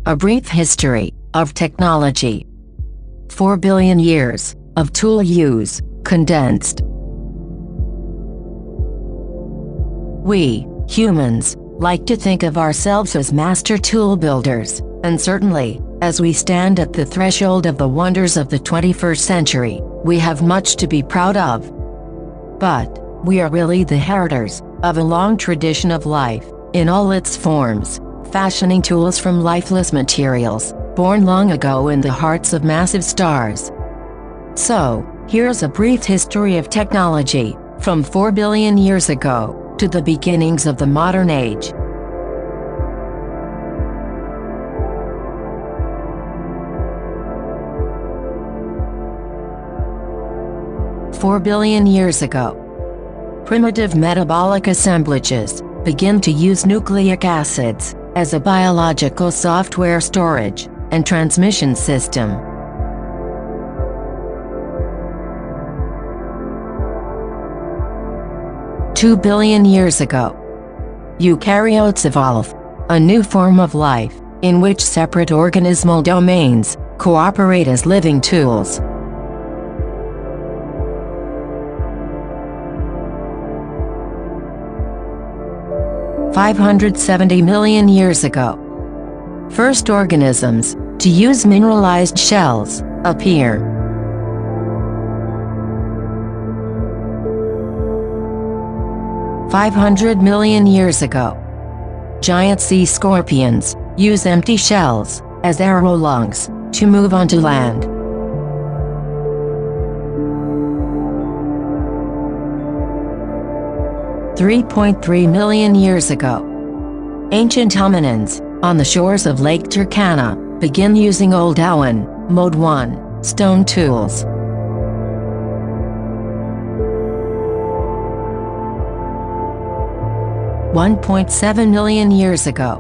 A brief history of technology. 4 billion years of tool use, condensed. We, humans, like to think of ourselves as master tool builders, and certainly, as we stand at the threshold of the wonders of the 21st century, we have much to be proud of. But we are really the heritors of a long tradition of life, in all its forms, fashioning tools from lifeless materials, born long ago in the hearts of massive stars. So, here's a brief history of technology, from 4 billion years ago, to the beginnings of the modern age. "4 billion years ago. Primitive metabolic assemblages begin to use nucleic acids as a biological software storage and transmission system. "2 billion years ago. Eukaryotes evolve, a new form of life, in which separate organismal domains cooperate as living tools. "570 million years ago. First organisms to use mineralized shells appear. "500 million years ago. Giant sea scorpions use empty shells as aerolungs to move onto land. "3.3 million years ago. Ancient hominins, on the shores of Lake Turkana, begin using Old Awan, Mode 1, stone tools. "1.7 million years ago.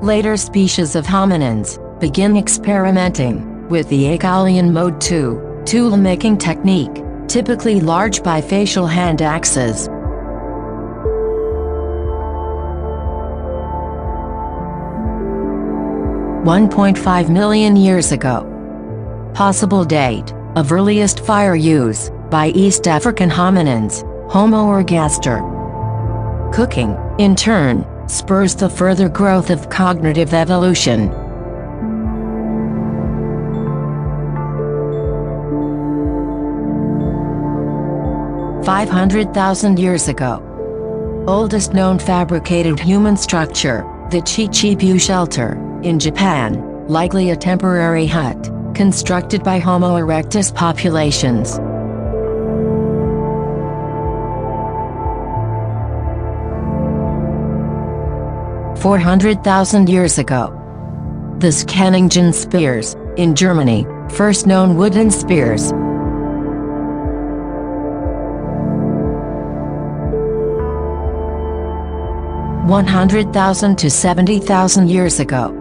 Later species of hominins begin experimenting with the Agalian Mode 2 tool-making technique, typically large bifacial hand axes. "1.5 million years ago. Possible date of earliest fire use by East African hominins, Homo ergaster. Cooking, in turn, spurs the further growth of cognitive evolution. "500,000 years ago. Oldest known fabricated human structure, the Chichibu shelter, in Japan, likely a temporary hut, constructed by Homo erectus populations. "400,000 years ago. The Skanningen spears, in Germany, first known wooden spears. "100,000 to 70,000 years ago.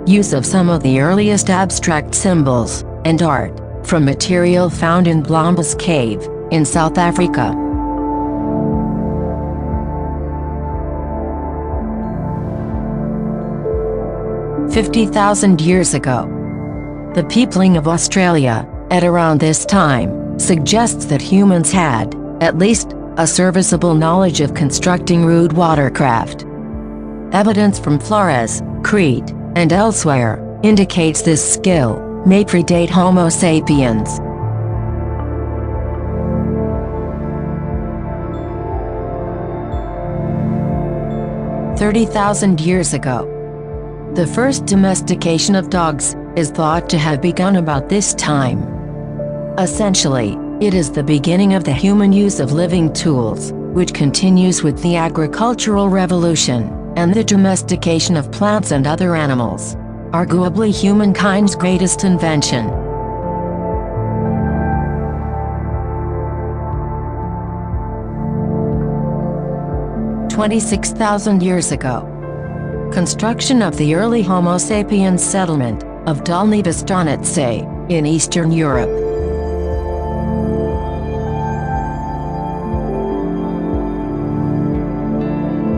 Use of some of the earliest abstract symbols and art from material found in Blombos Cave in South Africa. "50,000 years ago. The peopling of Australia, at around this time, suggests that humans had, at least, a serviceable knowledge of constructing rude watercraft. Evidence from Flores, Crete, and elsewhere indicates this skill may predate Homo sapiens. "30,000 years ago. The first domestication of dogs is thought to have begun about this time. Essentially, it is the beginning of the human use of living tools, which continues with the agricultural revolution and the domestication of plants and other animals. Arguably humankind's greatest invention. "26,000 years ago. Construction of the early Homo sapiens settlement of Dolní Bystronice in Eastern Europe.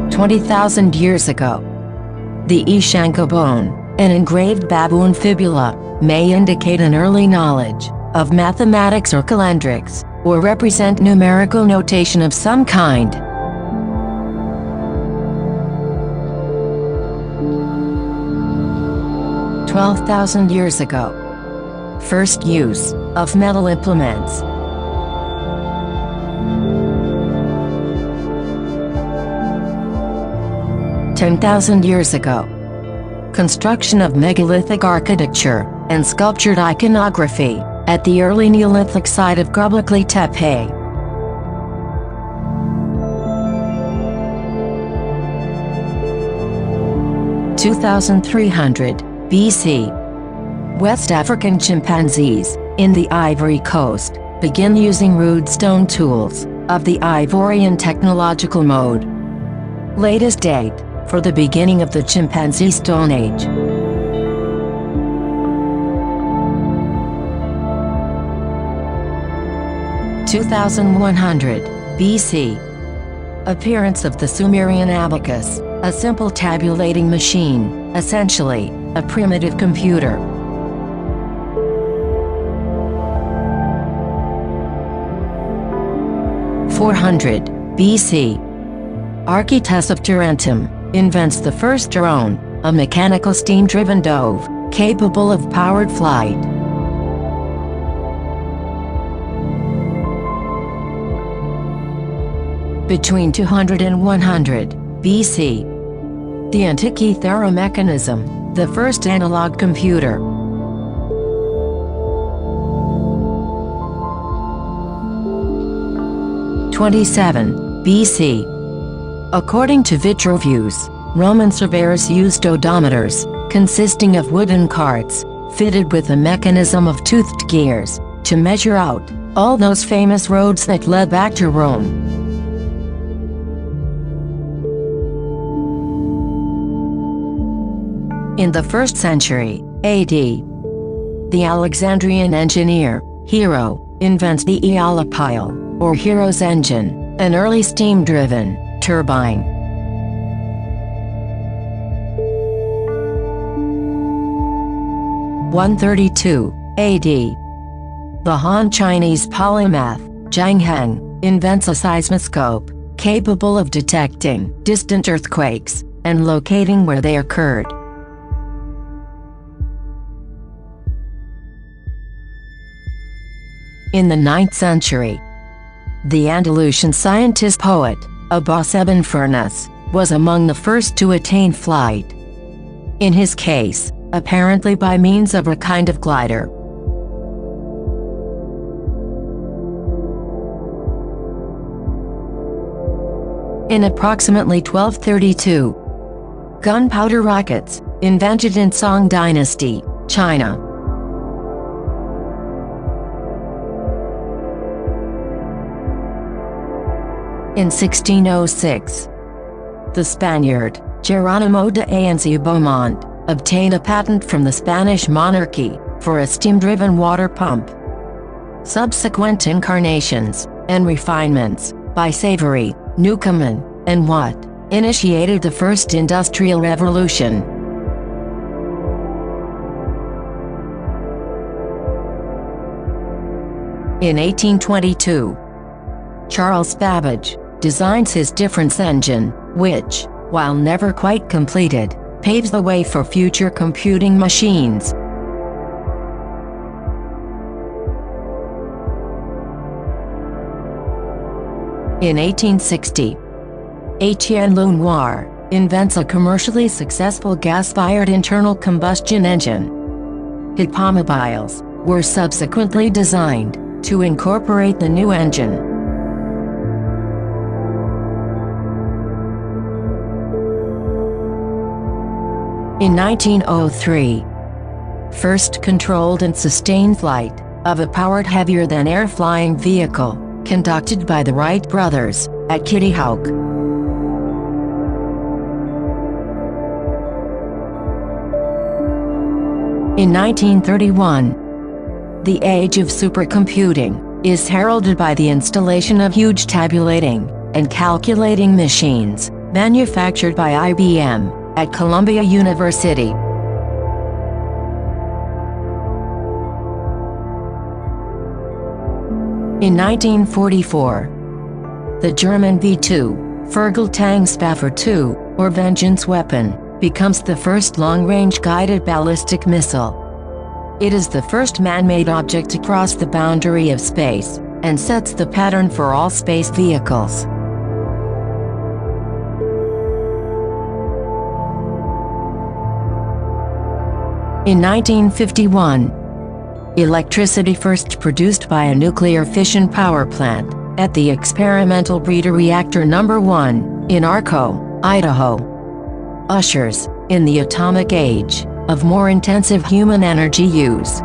"20,000 years ago. The Ishanka bone, An engraved baboon fibula may indicate an early knowledge of mathematics or calendrics, or represent numerical notation of some kind. "12,000 years ago. First use of metal implements. "10,000 years ago. Construction of megalithic architecture and sculptured iconography at the early Neolithic site of Göbekli Tepe. "2300 BC. West African chimpanzees in the Ivory Coast begin using rude stone tools of the Ivorian technological mode. Latest date for the beginning of the chimpanzee Stone Age. "2100 BC. Appearance of the Sumerian abacus, a simple tabulating machine, essentially a primitive computer. "400 BC. Archytas of Tarentum invents the first drone, a mechanical steam-driven dove, capable of powered flight. Between 200 and 100 BC. The Antikythera mechanism, the first analog computer. "27 BC. According to Vitruvius, Roman surveyors used odometers, consisting of wooden carts, fitted with a mechanism of toothed gears, to measure out all those famous roads that led back to Rome. In the 1st century AD, the Alexandrian engineer, Hero, invents the Eolipile, or Hero's engine, an early steam-driven turbine. (132 AD). The Han Chinese polymath, Zhang Heng, invents a seismoscope, capable of detecting distant earthquakes, and locating where they occurred. In the 9th century, the Andalusian scientist-poet, Abbas ibn Firnas, was among the first to attain flight. In his case, apparently by means of a kind of glider. In approximately 1232, gunpowder rockets, invented in Song Dynasty, China. In 1606, the Spaniard, Geronimo de Anza Beaumont, obtained a patent from the Spanish monarchy for a steam-driven water pump. Subsequent incarnations and refinements by Savory, Newcomen, and Watt initiated the first industrial revolution. In 1822, Charles Babbage designs his difference engine, which, while never quite completed, paves the way for future computing machines. In 1860, Etienne Lenoir invents a commercially successful gas-fired internal combustion engine. Hippomobiles were subsequently designed to incorporate the new engine. In 1903, first controlled and sustained flight of a powered heavier-than-air flying vehicle, conducted by the Wright brothers at Kitty Hawk. In 1931, the age of supercomputing is heralded by the installation of huge tabulating and calculating machines, manufactured by IBM at Columbia University. In 1944, the German V-2 Fergaltangswaffe II, or Vengeance weapon, becomes the first long-range guided ballistic missile. It is the first man-made object to cross the boundary of space, and sets the pattern for all space vehicles. In 1951, electricity first produced by a nuclear fission power plant, at the experimental breeder reactor number 1, in Arco, Idaho, ushers in the atomic age of more intensive human energy use.